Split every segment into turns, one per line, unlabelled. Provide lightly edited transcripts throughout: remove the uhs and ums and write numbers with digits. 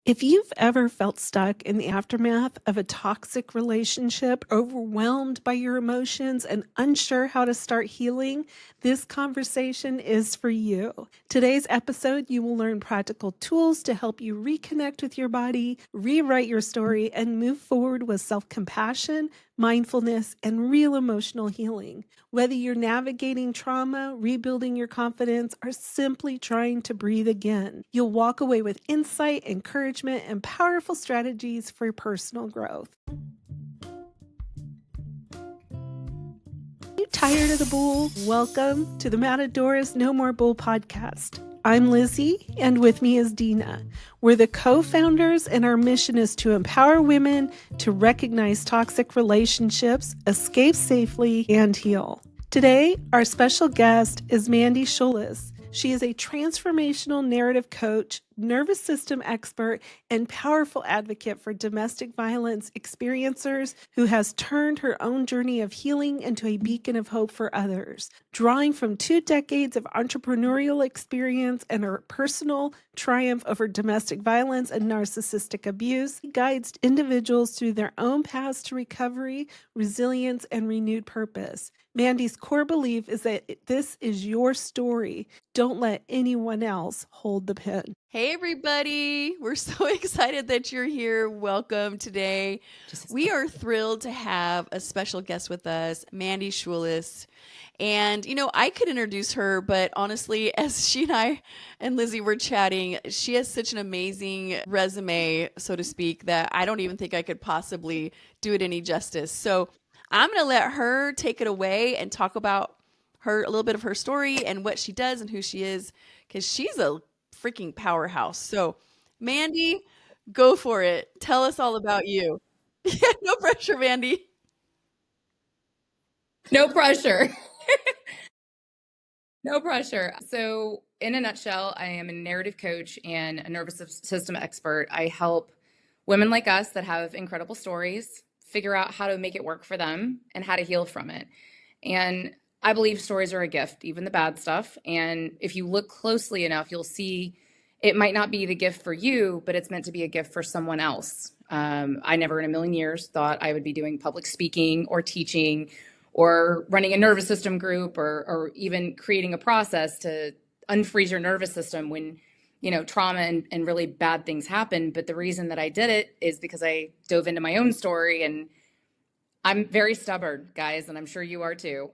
If you've ever felt stuck in the aftermath of a toxic relationship, overwhelmed by your emotions, and unsure how to start healing, this conversation is for you. Today's episode, you will learn practical tools to help you reconnect with your body, rewrite your story, and move forward with self compassion, mindfulness, and real emotional healing. Whether you're navigating trauma, rebuilding your confidence, or simply trying to breathe again, you'll walk away with insight, encouragement, and powerful strategies for personal growth. Are you tired of the bull? Welcome to the Matadoras No More Bull podcast. I'm Lizzie, and with me is Dina. We're the co-founders, and our mission is to empower women to recognize toxic relationships, escape safely, and heal. Today, our special guest is Mandy Schulis. She is a transformational narrative coach, nervous system expert, and powerful advocate for domestic violence experiencers who has turned her own journey of healing into a beacon of hope for others. Drawing from 2 decades of entrepreneurial experience and her personal triumph over domestic violence and narcissistic abuse, she guides individuals through their own paths to recovery, resilience, and renewed purpose. Mandy's core belief is that this is your story. Don't let anyone else hold the pen.
Hey, everybody. We're so excited that you're here. Welcome today. We are thrilled to have a special guest with us, Mandy Schulis. And, I could introduce her, but honestly, as she and I and Lizzie were chatting, she has such an amazing resume, so to speak, that I don't even think I could possibly do it any justice. So I'm going to let her take it away and talk about a little bit of her story and what she does and who she is, because she's a freaking powerhouse. So, Mandy, go for it. Tell us all about you. Yeah, no pressure, Mandy.
No pressure. No pressure. So, in a nutshell, I am a narrative coach and a nervous system expert. I help women like us that have incredible stories figure out how to make it work for them and how to heal from it. And I believe stories are a gift, even the bad stuff. And if you look closely enough, you'll see it might not be the gift for you, but it's meant to be a gift for someone else. I never in a million years thought I would be doing public speaking or teaching or running a nervous system group or even creating a process to unfreeze your nervous system when trauma and really bad things happen. But the reason that I did it is because I dove into my own story, and I'm very stubborn, guys, and I'm sure you are too.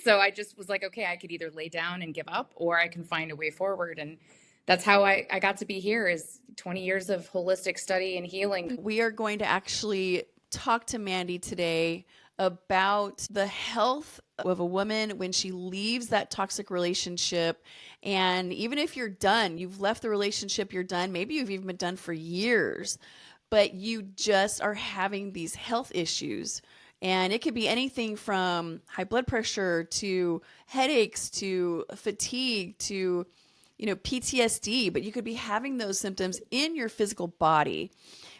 So I just was like, okay, I could either lay down and give up, or I can find a way forward. And that's how I got to be here, is 20 years of holistic study and healing.
We are going to actually talk to Mandy today about the health of a woman when she leaves that toxic relationship. And even if you're done, you've left the relationship, you're done, maybe you've even been done for years, but you just are having these health issues. And it could be anything from high blood pressure to headaches to fatigue to PTSD, but you could be having those symptoms in your physical body.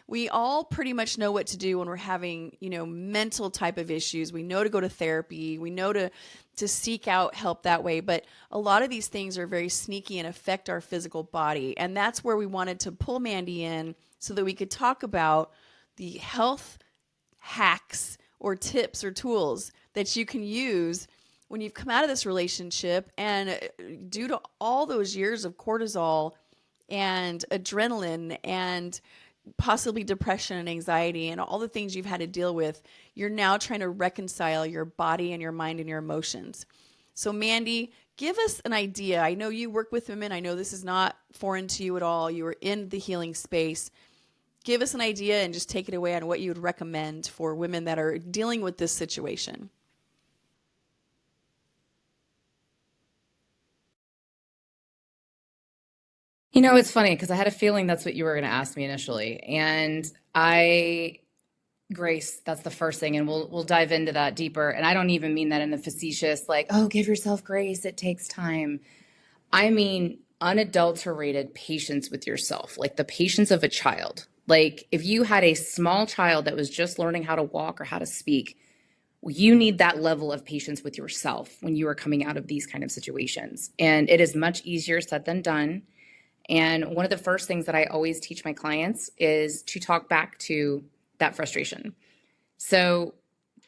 We all pretty much know what to do when we're having, mental type of issues. We know to go to therapy. We know to seek out help that way. But a lot of these things are very sneaky and affect our physical body. And that's where we wanted to pull Mandy in so that we could talk about the health hacks or tips or tools that you can use when you've come out of this relationship, and due to all those years of cortisol and adrenaline and possibly depression and anxiety and all the things you've had to deal with, you're now trying to reconcile your body and your mind and your emotions. So Mandy, give us an idea. I know you work with women. I know this is not foreign to you at all. You are in the healing space. Give us an idea and just take it away on what you would recommend for women that are dealing with this situation.
It's funny because I had a feeling that's what you were going to ask me initially. And grace, that's the first thing. And we'll dive into that deeper. And I don't even mean that in the facetious, like, oh, give yourself grace, it takes time. I mean unadulterated patience with yourself, like the patience of a child. Like if you had a small child that was just learning how to walk or how to speak, you need that level of patience with yourself when you are coming out of these kind of situations. And it is much easier said than done. And one of the first things that I always teach my clients is to talk back to that frustration. So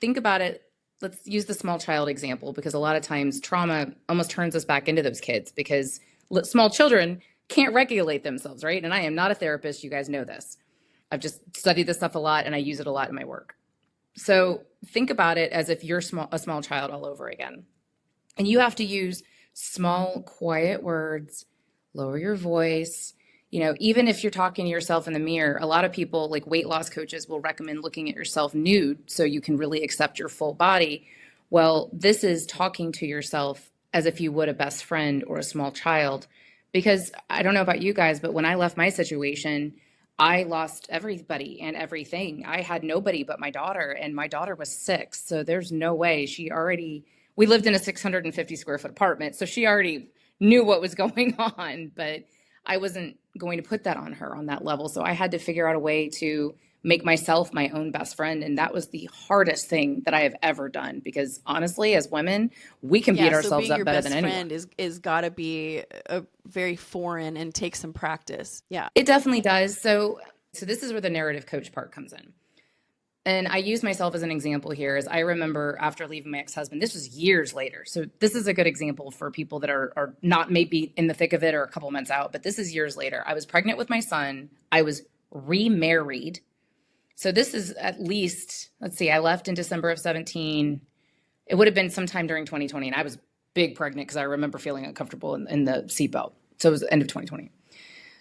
think about it. Let's use the small child example, because a lot of times trauma almost turns us back into those kids, because small children can't regulate themselves, right? And I am not a therapist. You guys know this. I've just studied this stuff a lot and I use it a lot in my work. So think about it as if you're a small child all over again. And you have to use small, quiet words, lower your voice. Even if you're talking to yourself in the mirror, a lot of people, like weight loss coaches, will recommend looking at yourself nude so you can really accept your full body. Well, this is talking to yourself as if you would a best friend or a small child. Because I don't know about you guys, but when I left my situation, I lost everybody and everything. I had nobody but my daughter, and my daughter was 6. So there's no way. We lived in a 650 square foot apartment. So she already knew what was going on, but I wasn't going to put that on her on that level. So I had to figure out a way to make myself my own best friend. And that was the hardest thing that I have ever done, because honestly, as women, we can beat ourselves up better than anyone.
Being your best friend is got to be a very foreign and take some practice. Yeah,
it definitely does. So this is where the narrative coach part comes in. And I use myself as an example here. As I remember after leaving my ex-husband, this was years later. So this is a good example for people that are not maybe in the thick of it or a couple months out, but this is years later. I was pregnant with my son. I was remarried. So this is at least, let's see, I left in December of 17. It would have been sometime during 2020. And I was big pregnant because I remember feeling uncomfortable in the seatbelt. So it was the end of 2020.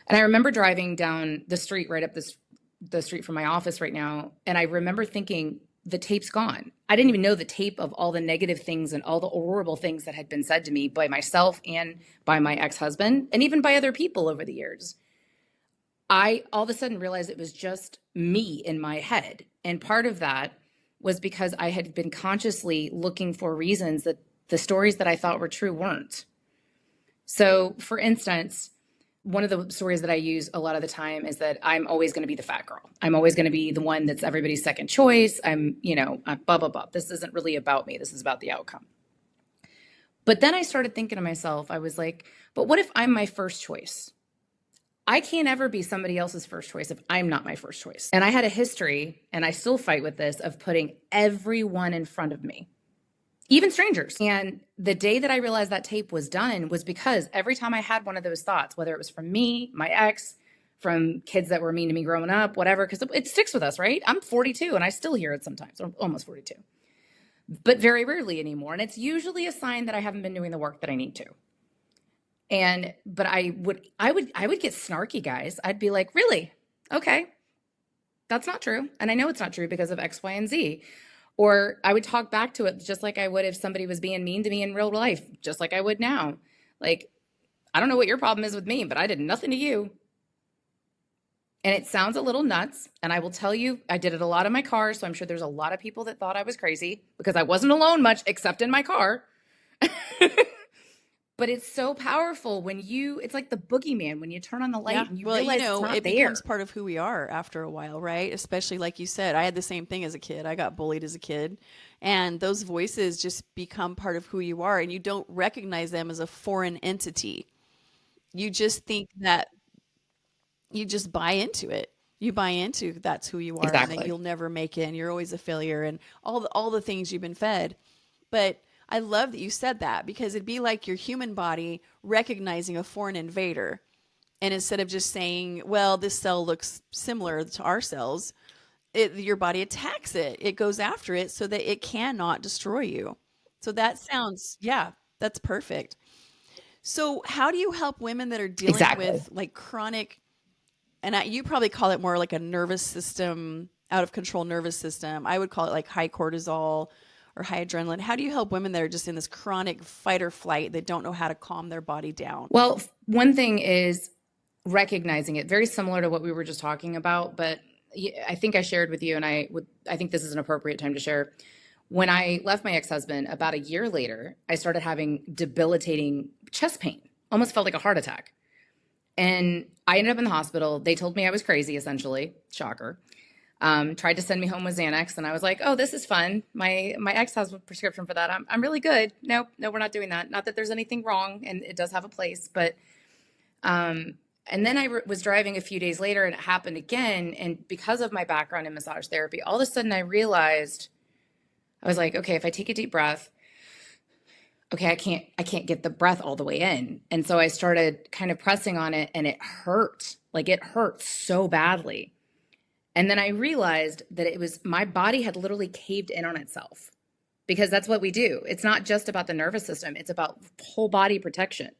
And I remember driving down the street right up the street from my office right now. And I remember thinking, the tape's gone. I didn't even know the tape of all the negative things and all the horrible things that had been said to me by myself and by my ex-husband and even by other people over the years. I all of a sudden realized it was just me in my head. And part of that was because I had been consciously looking for reasons that the stories that I thought were true weren't. So for instance, one of the stories that I use a lot of the time is that I'm always going to be the fat girl. I'm always going to be the one that's everybody's second choice. I'm blah, blah, blah. This isn't really about me. This is about the outcome. But then I started thinking to myself, I was like, but what if I'm my first choice? I can't ever be somebody else's first choice if I'm not my first choice. And I had a history, and I still fight with this, of putting everyone in front of me, even strangers. And the day that I realized that tape was done was because every time I had one of those thoughts, whether it was from me, my ex, from kids that were mean to me growing up, whatever, because it sticks with us, right? I'm 42 and I still hear it sometimes, or almost 42, but very rarely anymore. And it's usually a sign that I haven't been doing the work that I need to. But I would get snarky, guys. I'd be like, really? Okay. That's not true. And I know it's not true because of X, Y, and Z. Or I would talk back to it just like I would if somebody was being mean to me in real life, just like I would now. Like, I don't know what your problem is with me, but I did nothing to you. And it sounds a little nuts. And I will tell you, I did it a lot in my car. So I'm sure there's a lot of people that thought I was crazy because I wasn't alone much except in my car. But it's so powerful when it's like the boogeyman, when you turn on the light and you realize it's not
it
there.
becomes part of who we are after a while, right? Especially like you said, I had the same thing as a kid. I got bullied as a kid, and those voices just become part of who you are, and you don't recognize them as a foreign entity. You just think that you just buy into it. You buy into that's who you are,
Exactly.
and that you'll never make it, and you're always a failure, and all the things you've been fed. But I love that you said that, because it'd be like your human body recognizing a foreign invader. And instead of just saying, well, this cell looks similar to our cells, your body attacks it. It goes after it so that it cannot destroy you. So that sounds, yeah, that's perfect. So how do you help women that are dealing
Exactly.
with like chronic, and you probably call it more like a nervous system, out of control nervous system. I would call it like high cortisol or high adrenaline. How do you help women that are just in this chronic fight or flight that don't know how to calm their body down?
Well, one thing is recognizing it, very similar to what we were just talking about, but I think I shared with you, and I think this is an appropriate time to share. When I left my ex-husband, about a year later, I started having debilitating chest pain, almost felt like a heart attack. And I ended up in the hospital. They told me I was crazy, essentially. Shocker. Tried to send me home with Xanax, and I was like, oh, this is fun. My ex has a prescription for that. I'm really good. No, we're not doing that. Not that there's anything wrong, and it does have a place, but And then I was driving a few days later and it happened again. And because of my background in massage therapy, all of a sudden I realized, I was like, okay, if I take a deep breath, okay, I can't get the breath all the way in. And so I started kind of pressing on it and it hurt. Like it hurt so badly. And then I realized that it was my body had literally caved in on itself, because that's what we do. It's not just about the nervous system. It's about whole body protection.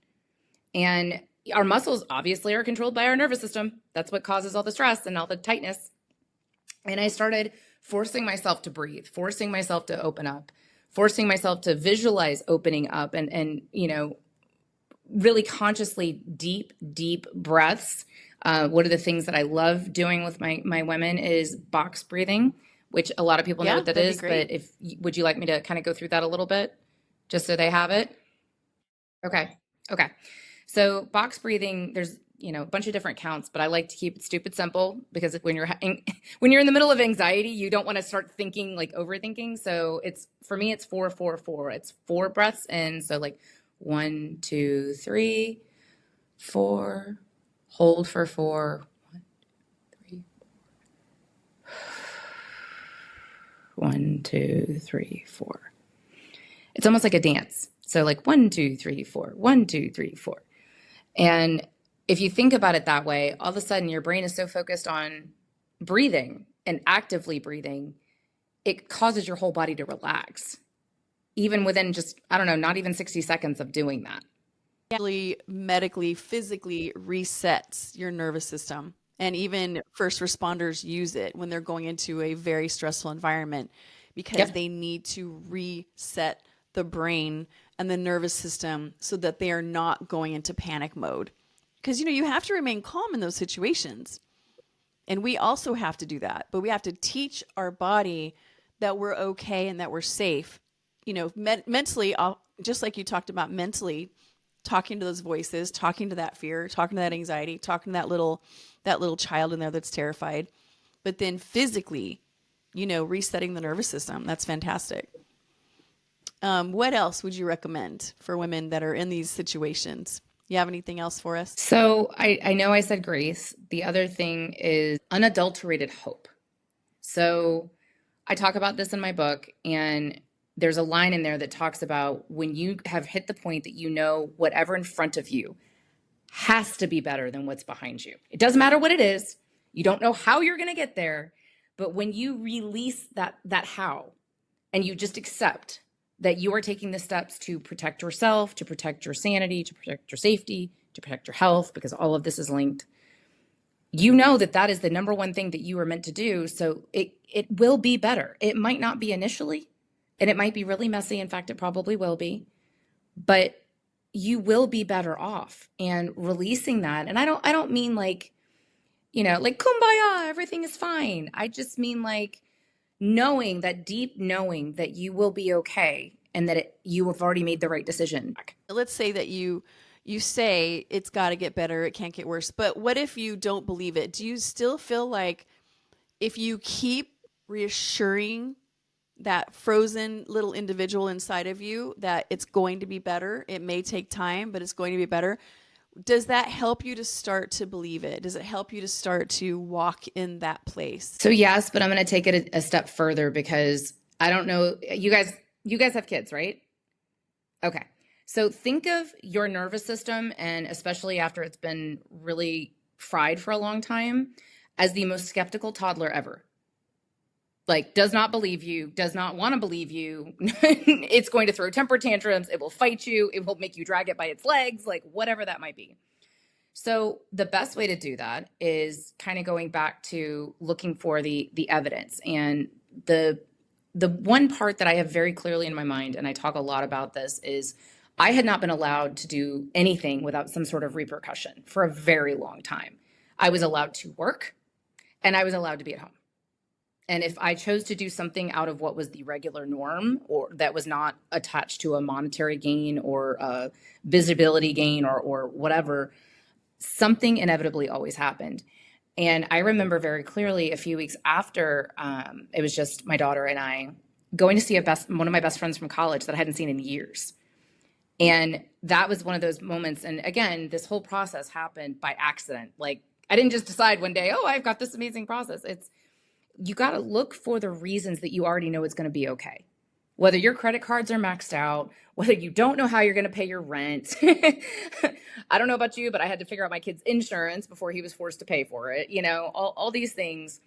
And our muscles obviously are controlled by our nervous system. That's what causes all the stress and all the tightness. And I started forcing myself to breathe, forcing myself to open up, forcing myself to visualize opening up and really consciously deep breaths. One of the things that I love doing with my women is box breathing, which a lot of people know what that is. But would you like me to kind of go through that a little bit just so they have it? Okay. So box breathing, there's a bunch of different counts, but I like to keep it stupid simple, because when you're in the middle of anxiety, you don't want to start thinking, like overthinking. So for me, it's 4, 4, 4. It's 4 breaths in. So like 1, 2, 3, 4. Hold for 4. 1, 3, 4. 1, 2, 3, 4. It's almost like a dance. So like 1, 2, 3, 4. 1, 2, 3, 4. And if you think about it that way, all of a sudden your brain is so focused on breathing and actively breathing, it causes your whole body to relax, even within just, I don't know, not even 60 seconds of doing that.
Actually, medically, physically resets your nervous system. And even first responders use it when they're going into a very stressful environment, because they need to reset the brain and the nervous system so that they are not going into panic mode. Because, you have to remain calm in those situations. And we also have to do that. But we have to teach our body that we're okay and that we're safe. Mentally, just like you talked about, mentally, talking to those voices, talking to that fear, talking to that anxiety, talking to that little child in there that's terrified. But then physically, resetting the nervous system. That's fantastic. What else would you recommend for women that are in these situations? You have anything else for us?
So I know I said grace. The other thing is unadulterated hope. So I talk about this in my book, and there's a line in there that talks about when you have hit the point that whatever in front of you has to be better than what's behind you. It doesn't matter what it is. You don't know how you're going to get there. But when you release that how, and you just accept that you are taking the steps to protect yourself, to protect your sanity, to protect your safety, to protect your health, because all of this is linked, that is the number one thing that you are meant to do. So it will be better. It might not be initially, and it might be really messy. In fact, it probably will be, but you will be better off. And releasing that, and I don't mean like kumbaya, everything is fine. I just mean like knowing that you will be okay, and that you have already made the right decision.
Let's say that you say it's got to get better, it can't get worse. But what if you don't believe it? Do you still feel like if you keep reassuring that frozen little individual inside of you that it's going to be better, it may take time, but it's going to be better, does that help you to start to believe it? Does it help you to start to walk in that place?
So yes, but I'm going to take it a step further, because I don't know, you guys have kids, right? Okay. So think of your nervous system, and especially after it's been really fried for a long time, as the most skeptical toddler ever. Like, does not believe you, does not want to believe you. It's going to throw temper tantrums. It will fight you. It will make you drag it by its legs, like whatever that might be. So the best way to do that is kind of going back to looking for the evidence. And the one part that I have very clearly in my mind, and I talk a lot about this, is I had not been allowed to do anything without some sort of repercussion for a very long time. I was allowed to work, and I was allowed to be at home. And if I chose to do something out of what was the regular norm, or that was not attached to a monetary gain or a visibility gain or whatever, something inevitably always happened. And I remember very clearly a few weeks after, it was just my daughter and I going to see one of my best friends from college that I hadn't seen in years. And that was one of those moments. And again, this whole process happened by accident. Like, I didn't just decide one day, oh, I've got this amazing process. It's, you got to look for the reasons that you already know it's going to be okay. Whether your credit cards are maxed out, whether you don't know how you're going to pay your rent. I don't know about you, but I had to figure out my kid's insurance before he was forced to pay for it. You know, all these things.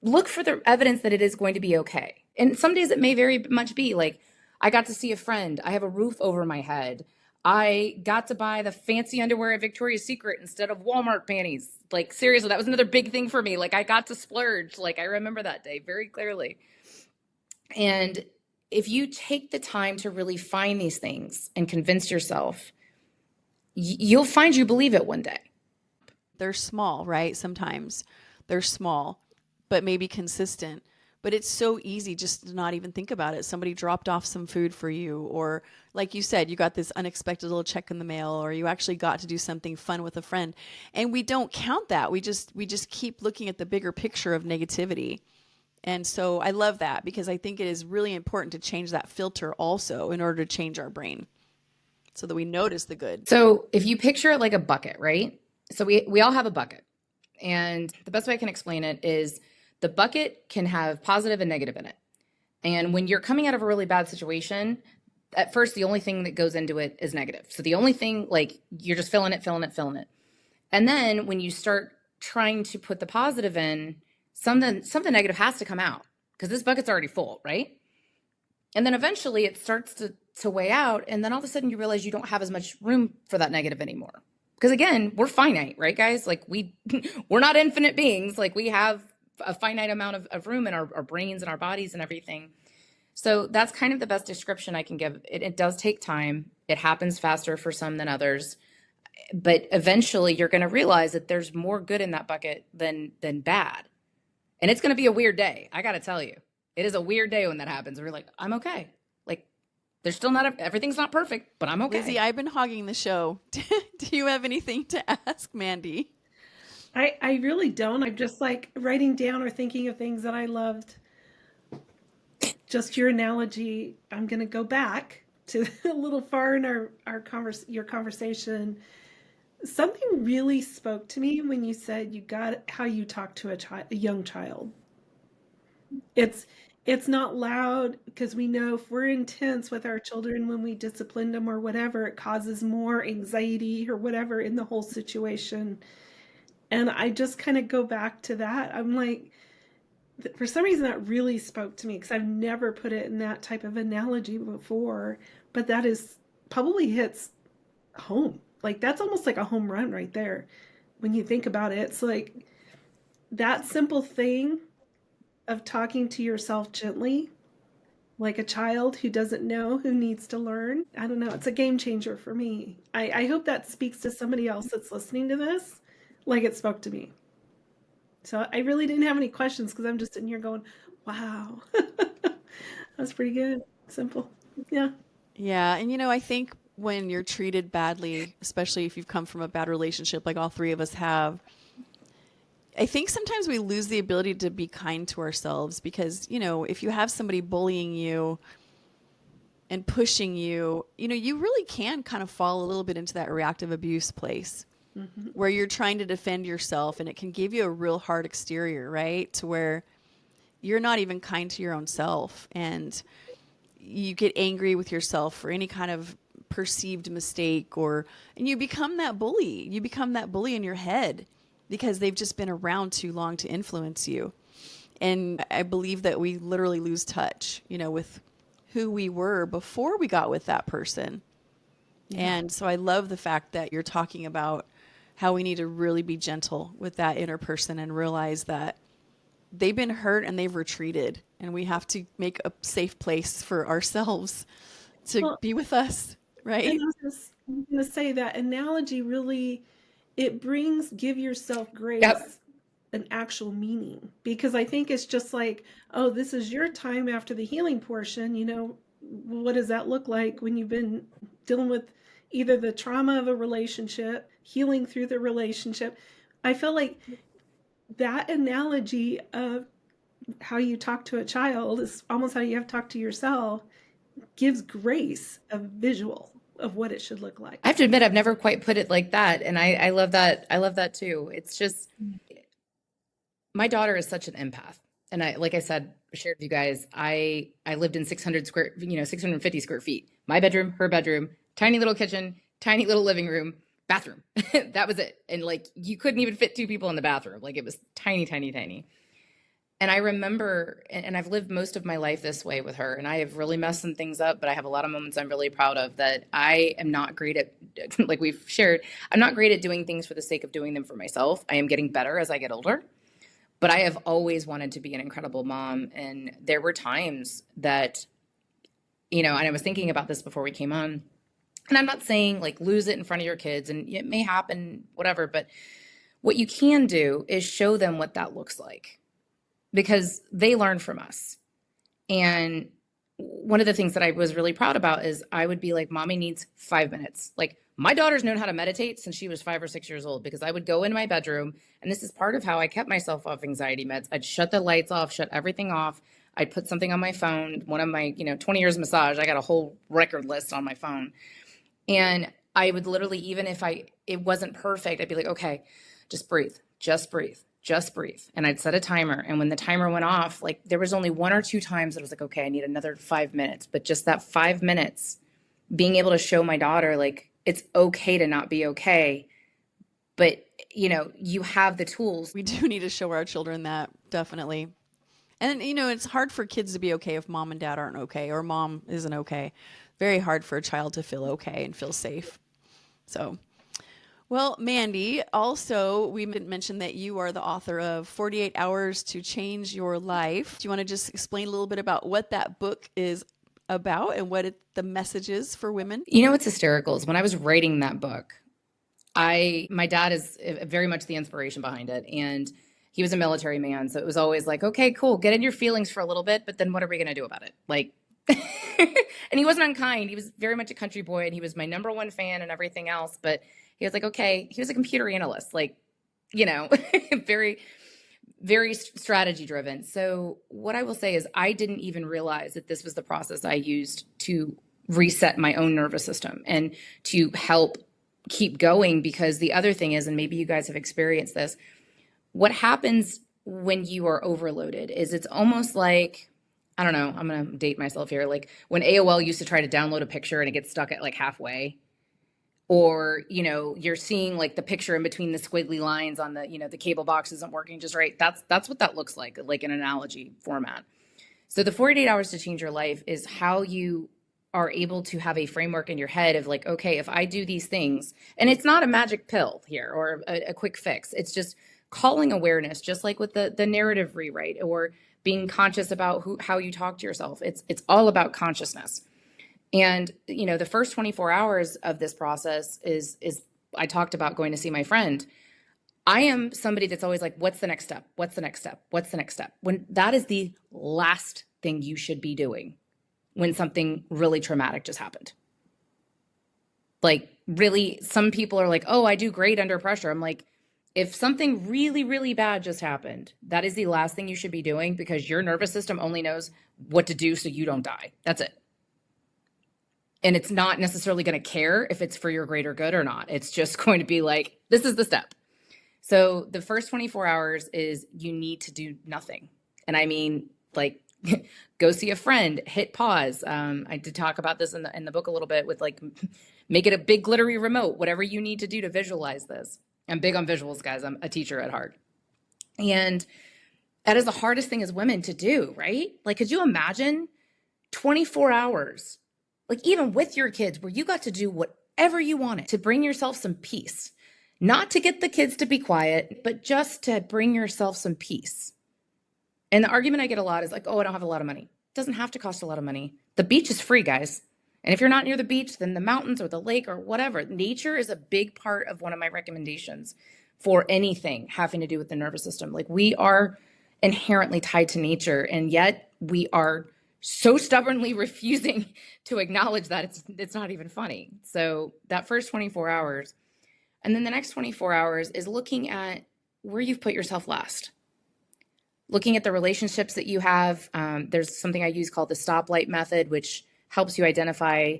Look for the evidence that it is going to be okay. And some days it may very much be like, I got to see a friend. I have a roof over my head. I got to buy the fancy underwear at Victoria's Secret instead of Walmart panties. Like, seriously, that was another big thing for me. Like, I got to splurge. Like, I remember that day very clearly. And if you take the time to really find these things and convince yourself, you'll find you believe it one day.
They're small, right? Sometimes they're small, but maybe consistent. But it's so easy just to not even think about it. Somebody dropped off some food for you, or like you said, you got this unexpected little check in the mail, or you actually got to do something fun with a friend. And we don't count that. We just keep looking at the bigger picture of negativity. And so I love that, because I think it is really important to change that filter also in order to change our brain so that we notice the good.
So if you picture it like a bucket, right? So we all have a bucket. And the best way I can explain it is the bucket can have positive and negative in it. And when you're coming out of a really bad situation, at first, the only thing that goes into it is negative. So the only thing, like, you're just filling it. And then when you start trying to put the positive in, something negative has to come out, because this bucket's already full, right? And then eventually it starts to weigh out. And then all of a sudden you realize you don't have as much room for that negative anymore. Because again, we're finite, right, guys? Like, we're not infinite beings. Like, we have a finite amount of room in our brains and our bodies and everything. So that's kind of the best description I can give. It does take time. It happens faster for some than others. But eventually you're going to realize that there's more good in that bucket than bad. And it's going to be a weird day. I got to tell you, it is a weird day when that happens. We're like, I'm okay. Like, there's still everything's not perfect, but I'm okay.
Lizzie, I've been hogging the show. Do you have anything to ask Mandy?
I really don't. I'm just like writing down or thinking of things that I loved. Just your analogy, I'm going to go back to a little far in your conversation. Something really spoke to me when you said you got how you talk to a young child. It's not loud, because we know if we're intense with our children when we discipline them or whatever, it causes more anxiety or whatever in the whole situation. And I just kind of go back to that. I'm like, for some reason that really spoke to me, because I've never put it in that type of analogy before, but that is probably hits home. Like, that's almost like a home run right there. When you think about it, it's like that simple thing of talking to yourself gently, like a child who doesn't know, who needs to learn. I don't know. It's a game changer for me. I hope that speaks to somebody else that's listening to this, like it spoke to me. So I really didn't have any questions, because I'm just sitting here going, wow, that's pretty good. Simple. Yeah.
Yeah. And, I think when you're treated badly, especially if you've come from a bad relationship like all three of us have, I think sometimes we lose the ability to be kind to ourselves, because, if you have somebody bullying you and pushing you, you really can kind of fall a little bit into that reactive abuse place. Mm-hmm. Where you're trying to defend yourself, and it can give you a real hard exterior, right? To where you're not even kind to your own self, and you get angry with yourself for any kind of perceived mistake, and you become that bully. You become that bully in your head, because they've just been around too long to influence you. And I believe that we literally lose touch, with who we were before we got with that person. Yeah. And so I love the fact that you're talking about how we need to really be gentle with that inner person and realize that they've been hurt and they've retreated, and we have to make a safe place for ourselves to be with us, right?
And I was just going to say that analogy really, it brings give yourself grace. Yep. An actual meaning, because I think it's just like, oh, this is your time after the healing portion. What does that look like when you've been dealing with either the trauma of a relationship, healing through the relationship? I feel like that analogy of how you talk to a child is almost how you have to talk to yourself, gives grace a visual. of what it should look like.
I have to admit, I've never quite put it like that. And I love that. I love that too. It's just, my daughter is such an empath. And like I said, shared with you guys, I lived in 650 square feet. My bedroom, her bedroom, tiny little kitchen, tiny little living room, bathroom. That was it. And like, you couldn't even fit two people in the bathroom. Like, it was tiny, tiny, tiny. And I remember, and I've lived most of my life this way with her, and I have really messed some things up, but I have a lot of moments I'm really proud of that I am not great at, like we've shared, I'm not great at doing things for the sake of doing them for myself. I am getting better as I get older, but I have always wanted to be an incredible mom. And there were times that, and I was thinking about this before we came on, and I'm not saying like lose it in front of your kids, and it may happen, whatever, but what you can do is show them what that looks like, because they learn from us. And one of the things that I was really proud about is I would be like, mommy needs 5 minutes. Like, my daughter's known how to meditate since she was 5 or 6 years old, because I would go in my bedroom, and this is part of how I kept myself off anxiety meds. I'd shut the lights off, shut everything off. I'd put something on my phone. One of my, 20 years of massage, I got a whole record list on my phone. And I would literally, even if it wasn't perfect, I'd be like, okay, just breathe, just breathe. Just breathe. And I'd set a timer. And when the timer went off, like, there was only 1 or 2 times that I was like, okay, I need another 5 minutes. But just that 5 minutes, being able to show my daughter, like, it's okay to not be okay. But, you have the tools.
We do need to show our children that, definitely. And, it's hard for kids to be okay if mom and dad aren't okay, or mom isn't okay. Very hard for a child to feel okay and feel safe. So, well, Mandy, also, we mentioned that you are the author of 48 Hours to Change Your Life. Do you want to just explain a little bit about what that book is about and what the message is for women?
What's hysterical is when I was writing that book, my dad is very much the inspiration behind it. And he was a military man. So it was always like, okay, cool, get in your feelings for a little bit, but then what are we going to do about it? Like, and he wasn't unkind. He was very much a country boy, and he was my number one fan and everything else. But he was like, okay, he was a computer analyst, like, very, very strategy driven. So what I will say is I didn't even realize that this was the process I used to reset my own nervous system and to help keep going. Because the other thing is, and maybe you guys have experienced this, what happens when you are overloaded is it's almost like, I don't know, I'm going to date myself here. Like when AOL used to try to download a picture and it gets stuck at like halfway. Or, you're seeing like the picture in between the squiggly lines on the, the cable box isn't working just right. That's what that looks like an analogy format. So the 48 Hours to Change Your Life is how you are able to have a framework in your head of like, okay, if I do these things, and it's not a magic pill here or a quick fix. It's just calling awareness, just like with the narrative rewrite or being conscious about how you talk to yourself. It's all about consciousness. And, the first 24 hours of this process is I talked about going to see my friend. I am somebody that's always like, what's the next step? What's the next step? What's the next step? When that is the last thing you should be doing when something really traumatic just happened. Like, really, some people are like, oh, I do great under pressure. I'm like, if something really, really bad just happened, that is the last thing you should be doing, because your nervous system only knows what to do so you don't die. That's it. And it's not necessarily going to care if it's for your greater good or not. It's just going to be like, this is the step. So the first 24 hours is you need to do nothing. And I mean, like, go see a friend, hit pause. I did talk about this in the book a little bit with like, make it a big glittery remote, whatever you need to do to visualize this. I'm big on visuals, guys. I'm a teacher at heart. And that is the hardest thing as women to do, right? Like, could you imagine 24 hours? Like, even with your kids, where you got to do whatever you wanted to bring yourself some peace, not to get the kids to be quiet, but just to bring yourself some peace. And the argument I get a lot is like, oh, I don't have a lot of money. It doesn't have to cost a lot of money. The beach is free, guys. And if you're not near the beach, then the mountains or the lake or whatever. Nature is a big part of one of my recommendations for anything having to do with the nervous system. Like, we are inherently tied to nature, and yet we are so stubbornly refusing to acknowledge that it's not even funny. So that first 24 hours, and then the next 24 hours is looking at where you've put yourself last. Looking at the relationships that you have. There's something I use called the stoplight method, which helps you identify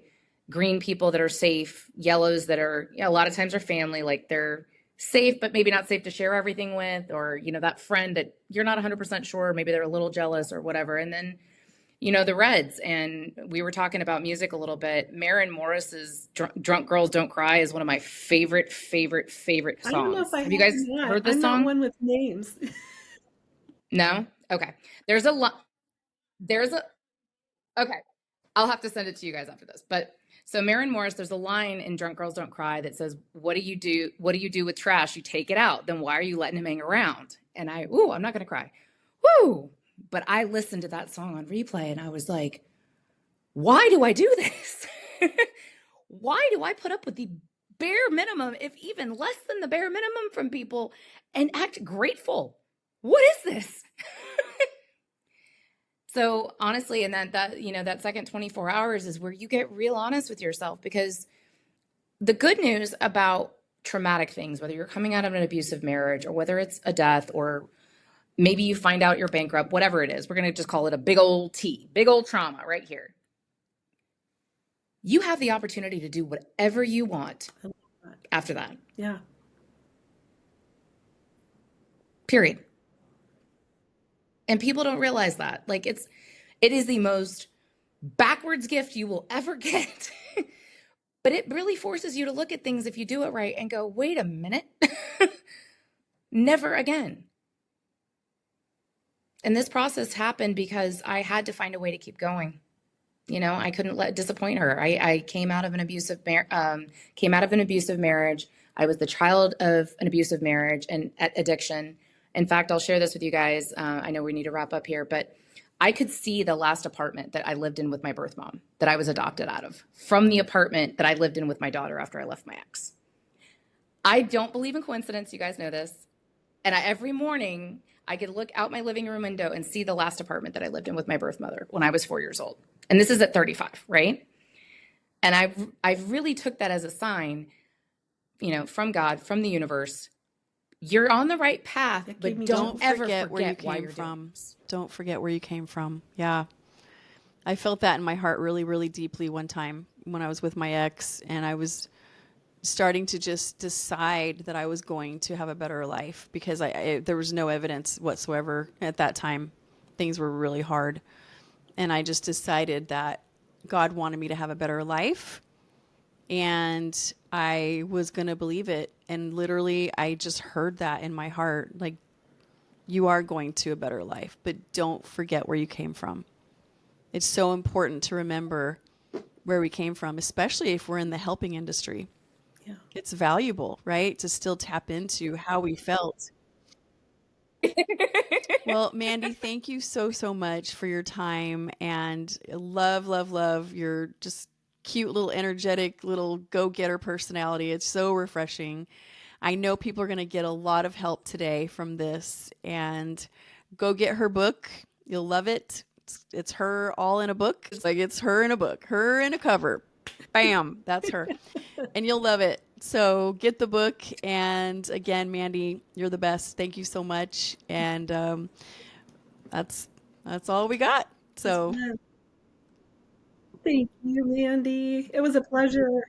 green people that are safe, yellows that are, a lot of times are family, like they're safe, but maybe not safe to share everything with, or, that friend that you're not 100% sure, maybe they're a little jealous or whatever. And then, the reds. And we were talking about music a little bit. Maren Morris's Drunk Girls Don't Cry is one of my favorite songs.
I don't know if I
Have you guys heard this
I'm
song?
not one with names.
No? Okay. Okay. I'll have to send it to you guys after this. But so Maren Morris, there's a line in Drunk Girls Don't Cry that says, what do you do with trash? You take it out. Then why are you letting him hang around? And I'm not going to cry. Woo! But I listened to that song on replay and I was like, why do I do this? Why do I put up with the bare minimum, if even less than the bare minimum from people, and act grateful? What is this? So honestly, and that second 24 hours is where you get real honest with yourself, because the good news about traumatic things, whether you're coming out of an abusive marriage or whether it's a death or maybe you find out you're bankrupt, whatever it is, we're going to just call it a big old trauma right here. You have the opportunity to do whatever you want after that.
Yeah.
Period. And people don't realize that. Like it is the most backwards gift you will ever get. But it really forces you to look at things, if you do it right, and go, wait a minute. Never again. And this process happened because I had to find a way to keep going. I couldn't disappoint her. I came out of an abusive marriage. I was the child of an abusive marriage and addiction. In fact, I'll share this with you guys. I know we need to wrap up here, but I could see the last apartment that I lived in with my birth mom, that I was adopted out of, from the apartment that I lived in with my daughter after I left my ex. I don't believe in coincidence. You guys know this. And every morning I could look out my living room window and see the last apartment that I lived in with my birth mother when I was 4 years old. And this is at 35, right? And I really took that as a sign, from God, from the universe. You're on the right path, but don't ever forget where you came from.
Don't forget where you came from. Yeah. I felt that in my heart really, really deeply one time when I was with my ex, and I was starting to just decide that I was going to have a better life, because there was no evidence whatsoever at that time. Things were really hard. And I just decided that God wanted me to have a better life, and I was going to believe it. And literally, I just heard that in my heart, like, you are going to a better life, but don't forget where you came from. It's so important to remember where we came from, especially if we're in the helping industry.
Yeah.
It's valuable, right? To still tap into how we felt. Well, Mandy, thank you so, so much for your time, and love your just cute little energetic little go-getter personality. It's so refreshing. I know people are going to get a lot of help today from this, and go get her book. You'll love it. It's her all in a book. It's her in a book, her in a cover. Bam, that's her. And you'll love it. So get the book. And again, Mandy, you're the best. Thank you so much. And that's all we got. So
thank you, Mandy. It was a pleasure.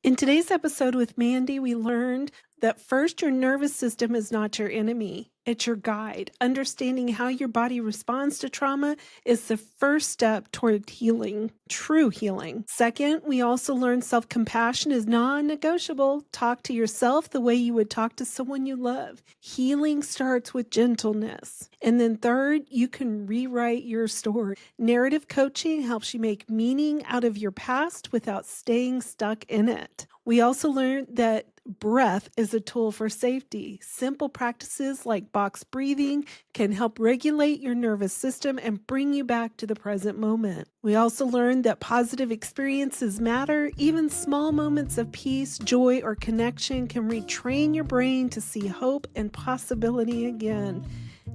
In today's episode with Mandy, we learned that first, your nervous system is not your enemy. It's your guide. Understanding how your body responds to trauma is the first step toward healing, true healing. Second, we also learned self-compassion is non-negotiable. Talk to yourself the way you would talk to someone you love. Healing starts with gentleness. And then third, you can rewrite your story. Narrative coaching helps you make meaning out of your past without staying stuck in it. We also learned that breath is a tool for safety. Simple practices like box breathing can help regulate your nervous system and bring you back to the present moment. We also learned that positive experiences matter. Even small moments of peace, joy, or connection can retrain your brain to see hope and possibility again.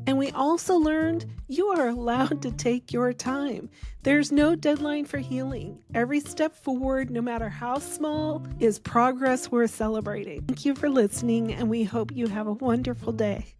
And we also learned you are allowed to take your time. There's no deadline for healing. Every step forward, no matter how small, is progress worth celebrating. Thank you for listening, and we hope you have a wonderful day.